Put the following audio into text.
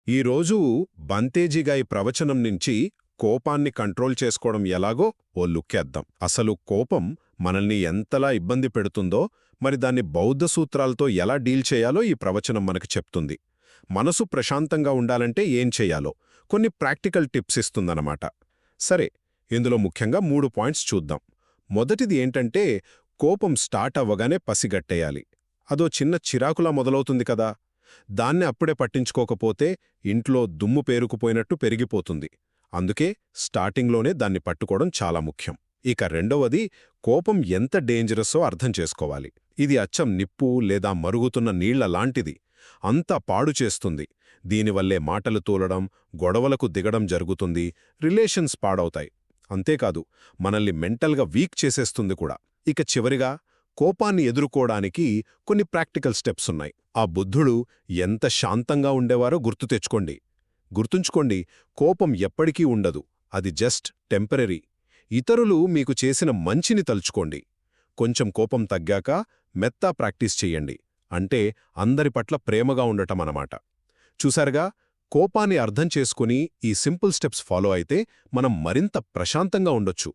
ఈరోజు బంతేజీగాయి ప్రవచనం నుంచి కోపాన్ని కంట్రోల్ చేసుకోవడం ఎలాగో ఓ లుక్కేద్దాం. అసలు కోపం మనల్ని ఎంతలా ఇబ్బంది పెడుతుందో, మరి దాన్ని బౌద్ధ సూత్రాలతో ఎలా డీల్ చేయాలో ఈ ప్రవచనం మనకు చెప్తుంది. మనసు ప్రశాంతంగా ఉండాలంటే ఏం చెయ్యాలో కొన్ని ప్రాక్టికల్ టిప్స్ ఇస్తుందన్నమాట. సరే, ఇందులో ముఖ్యంగా 3 పాయింట్స్ చూద్దాం. మొదటిది ఏంటంటే, కోపం స్టార్ట్ అవ్వగానే పసిగట్టేయాలి. అదో చిన్న చిరాకులా మొదలవుతుంది కదా, దాన్ని అప్పుడే పట్టించుకోకపోతే ఇంట్లో దుమ్ము పేరుకుపోయినట్టు పెరిగిపోతుంది. అందుకే స్టార్టింగ్లోనే దాన్ని పట్టుకోవడం చాలా ముఖ్యం. ఇక రెండవది, కోపం ఎంత డేంజరస్సో అర్థం చేసుకోవాలి. ఇది అచ్చం నిప్పు లేదా మరుగుతున్న నీళ్ల లాంటిది. అంతా పాడు చేస్తుంది. దీనివల్లే మాటలు తూలడం, గొడవలకు దిగడం జరుగుతుంది, రిలేషన్స్ పాడవుతాయి. అంతేకాదు, మనల్ని మెంటల్గా వీక్ చేసేస్తుంది కూడా. ఇక చివరిగా, కోపాన్ని ఎదుర్కోవడానికి కొన్ని ప్రాక్టికల్ స్టెప్స్ ఉన్నాయి. ఆ బుద్ధుడు ఎంత శాంతంగా ఉండేవారో గుర్తుంచుకోండి, కోపం ఎప్పటికీ ఉండదు, అది జస్ట్ టెంపరరీ. ఇతరులు మీకు చేసిన మంచిని తలుచుకోండి. కొంచెం కోపం తగ్గాక మెత్తా ప్రాక్టీస్ చెయ్యండి. అంటే అందరి పట్ల ప్రేమగా ఉండటమన్నమాట. చూశారుగా, కోపాన్ని అర్థం చేసుకుని ఈ సింపుల్ స్టెప్స్ ఫాలో అయితే మనం మరింత ప్రశాంతంగా ఉండొచ్చు.